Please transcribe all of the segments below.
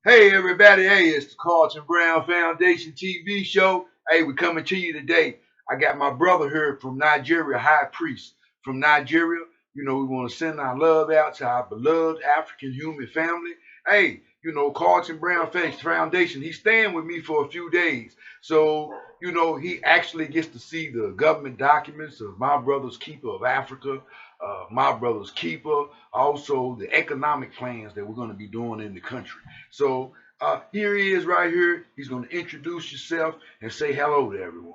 Hey everybody, hey, it's the Carlton Brown Foundation TV show. Hey, we're coming to you today. I got my brother here from Nigeria, High Priest from Nigeria. We want to send our love out to our beloved African human family. Hey, Carlton Brown Foundation, he's staying with me for a few days. So, he actually gets to see the government documents of my brother's keeper of Africa, my brother's keeper, also the economic plans that we're going to be doing in the country. So here he is right here. He's going to introduce himself and say hello to everyone.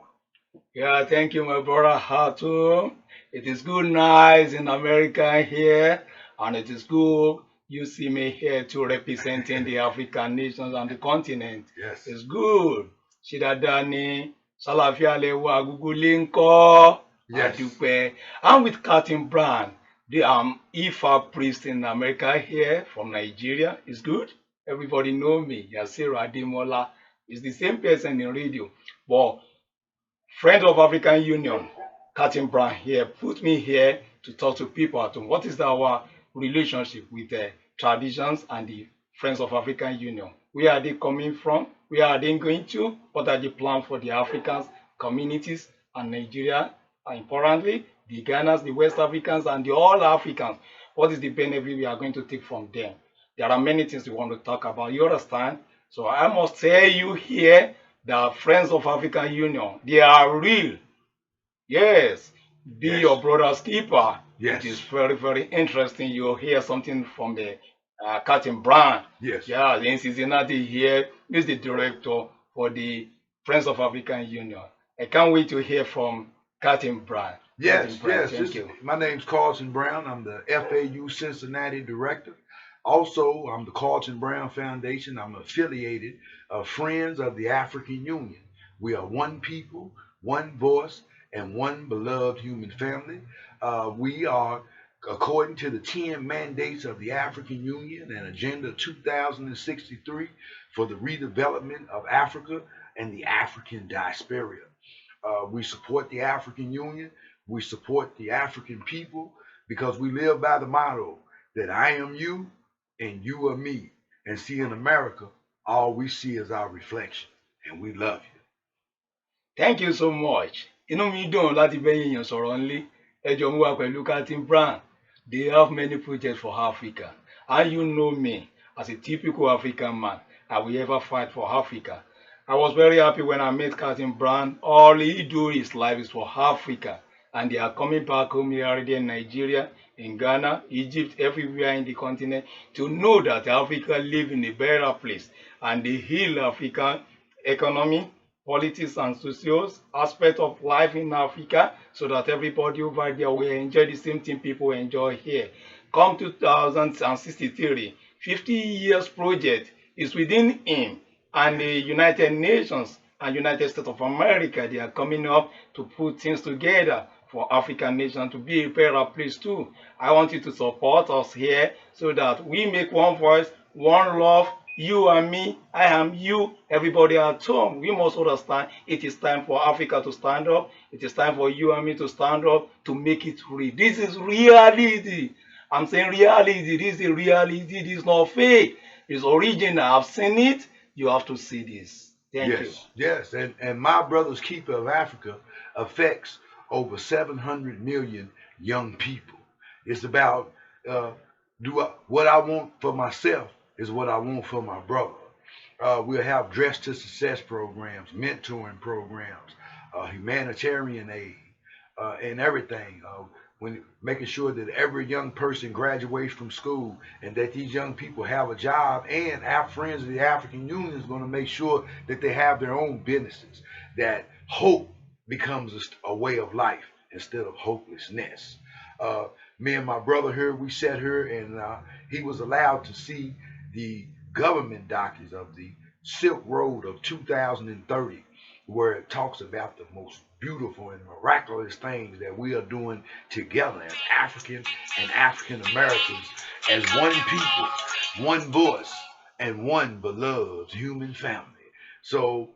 Yeah, thank you, my brother Hatu. It is good night in America here, and it is good you see me here too representing the African nations and the continent. Yes. It's good. Shidadani, Salafia Lewa, Gugulinko, Yes. Adupe. I'm with Captain Brand, the Ifa priest in America here from Nigeria. It's good. Everybody know me. Yasir Ademola is the same person in radio. But Friend of African Union, Captain Brown here, put me here to talk to people at home. What is our relationship with the traditions and the Friends of African Union? Where are they coming from? Where are they going to? What are the plans for the Africans, communities, and Nigeria? And importantly, the Ghanas, the West Africans, and the all Africans. What is the benefit we are going to take from them? There are many things we want to talk about. You understand? So I must tell you here the Friends of African Union, they are real. Yes, be Yes. your brother's keeper. Yes. It is very, very interesting. You'll hear something from the Captain Brand. Yes. Yeah, in Cincinnati here is the director for the Friends of African Union. I can't wait to hear from Captain Brand. Yes, yes. Thank you. My name's Carlton Brown. I'm the FAU Cincinnati director. Also, I'm the Carlton Brown Foundation. I'm affiliated of Friends of the African Union. We are one people, one voice, and one beloved human family. We are, according to the 10 mandates of the African Union and Agenda 2063 for the redevelopment of Africa and the African diaspora. We support the African Union. We support the African people because we live by the motto that I am you and you are me. And see, in America, all we see is our reflection, and we love you. Thank you so much. Inú mi dùn láti bẹ́yìn èèyàn sọ̀rọ̀ nílé. Ẹ jọ mú wa pẹ̀lú Captain Brown. They have many projects for Africa. And you know me as a typical African man. I will ever fight for Africa. I was very happy when I met Captain Brown. All he do his life is for Africa. And they are coming back home here already in Nigeria, in Ghana, Egypt, everywhere in the continent to know that Africa live in a better place and they heal African economy, politics and social aspect of life in Africa so that everybody over there will enjoy the same thing people enjoy here. Come 2063, 50 years project is within him and the United Nations and United States of America, they are coming up to put things together for African nations to be a better place too. I want you to support us here so that we make one voice, one love, you and me, I am you, everybody at home. We must understand it is time for Africa to stand up. It is time for you and me to stand up to make it real. This is reality. I'm saying reality. This is reality. This is not fake. It's original. I've seen it. You have to see this. Thank you. Yes, yes. And my brother's keeper of Africa affects over 700 million young people. It's about what I want for myself is what I want for my brother. We'll have Dress to Success programs, mentoring programs, humanitarian aid, and everything. When making sure that every young person graduates from school and that these young people have a job, and our friends of the African Union is going to make sure that they have their own businesses, that hope becomes a way of life instead of hopelessness. Uh, Me and my brother here, we sat here and he was allowed to see the government documents of the Silk Road of 2030, where it talks about the most beautiful and miraculous things that we are doing together as Africans and African Americans, as one people, one voice, and one beloved human family. So,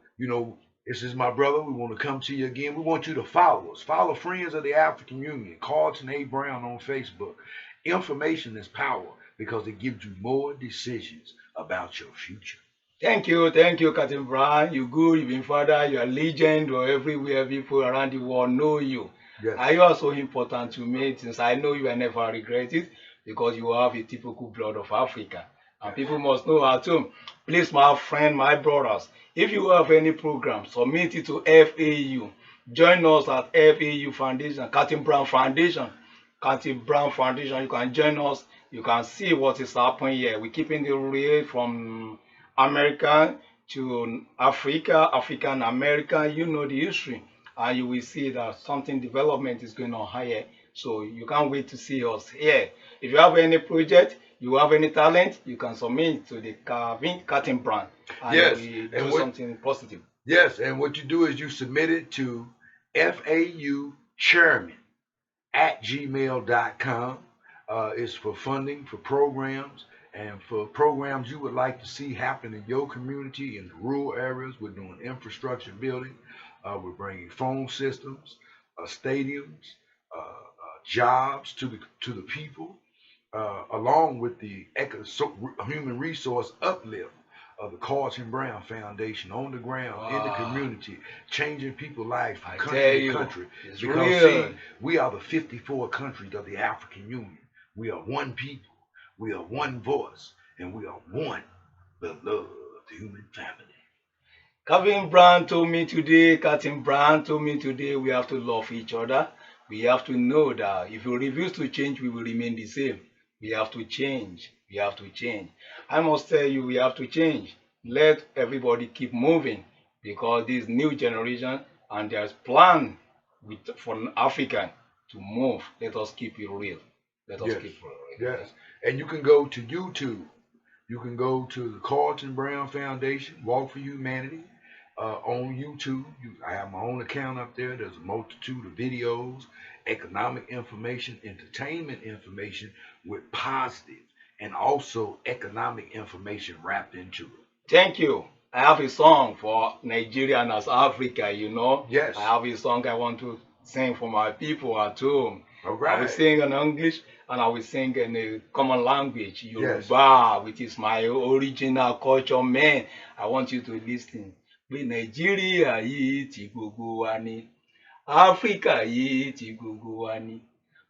this is my brother. We want to come to you again. We want you to follow us. Follow Friends of the African Union, Carlton A. Brown on Facebook. Information is power because it gives you more decisions about your future. Thank you, Captain Brown. You good, you've been father, you are legend or everywhere people around the world know you. Yes. And you are so important to me since I know you will never regret it because you have a typical blood of Africa. And Yes. people must know at home. Please, my friend, my brothers, if you have any program, submit it to FAU. Join us at FAU Foundation, Captain Brown Foundation. Captain Brown Foundation, you can join us. You can see what is happening here. We're keeping the real from American to Africa, African American, you know the history, and you will see that something development is going on higher. So you can't wait to see us here. If you have any project, you have any talent, you can submit to the Cutting Brand, and Yes. we And do something positive. yes, and what you do is you submit it to FAU Chairman at gmail.com. It's for funding, for programs, and for programs you would like to see happen in your community in the rural areas. We're doing infrastructure building. We're bringing phone systems, stadiums, jobs to the people, along with the human resource uplift of the Carlton Brown Foundation on the ground in the community, changing people's lives from country to country. It's Because real. see, we are the 54 countries of the African Union. We are one people, we are one voice, and we are one beloved human family. Captain Brown told me today we have to love each other. We have to know that if we refuse to change, we will remain the same. We have to change. We have to change. I must tell you, we have to change. Let everybody keep moving because this new generation and there's plan for African to move. Let us keep it real. Let us Yes, keep it real. yes. And you can go to YouTube. You can go to the Carlton Brown Foundation, Walk for Humanity, on YouTube. I have my own account up there. There's a multitude of videos, economic information, entertainment information with positive and also economic information wrapped into it. Thank you. I have a song for Nigeria and as Africa, you know. Yes. I have a song I want to sing for my people at home. All I will right. sing in English and I will sing in a common language, Yes. Yoruba, which is my original culture, man. I want you to listen. Pé Nàìjíríà yìí ti gbogbo wa ni, Áfíríkà yìí ti gbogbo wa ni,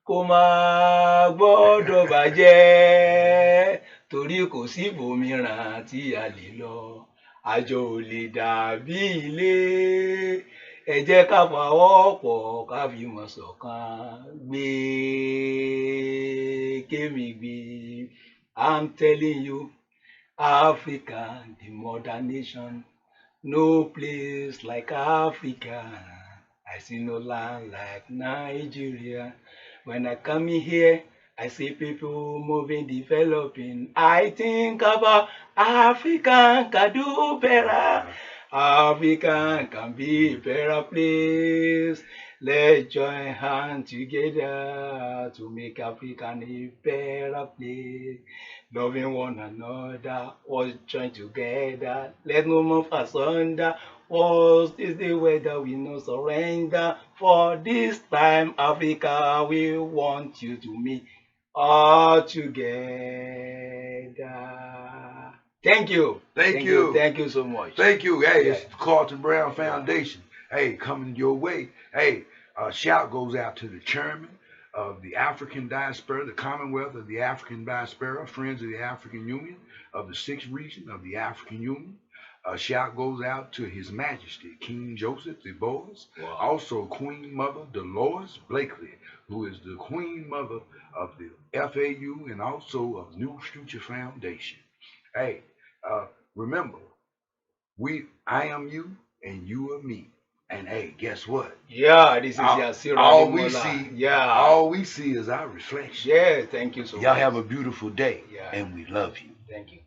kò máa gbọ́dọ̀ bàjẹ́ torí kò sí ibòmíràn tí a lè lọ. Àjò ò lè dàbí ilé, ẹ jẹ́ ká pawọ́pọ̀ ká fìmọ̀ ṣọ̀kan gbé kémi gbé. I'm telling you, Africa, the modern nation, no place like Africa. I see no land like Nigeria. When I come in here, I see people moving, developing. I think about Africa can do better. Africa can be a better place. Let's join hands together to make Africa a better place. Loving one another, all join together. Let no move asunder. Worst is the weather, we no surrender. For this time, Africa, we want you to meet all together. Thank you. Thank you. Thank you so much. Thank you. Hey, it's the Carlton Brown Foundation. Hey, coming your way. Hey, shout goes out to the chairman of the African Diaspora, the Commonwealth of the African Diaspora, Friends of the African Union, of the 6th region of the African Union. A shout goes out to His Majesty King Joseph the Boys, also Queen Mother Dolores Blakely, who is the Queen Mother of the FAU and also of New Future Foundation. Hey, remember, I am you and you are me. And hey, guess what? Yeah, this is Yasir Ademola. All we see is our reflection. Yeah, thank you so much. Y'all have a beautiful day. Yeah. And we love you. Thank you.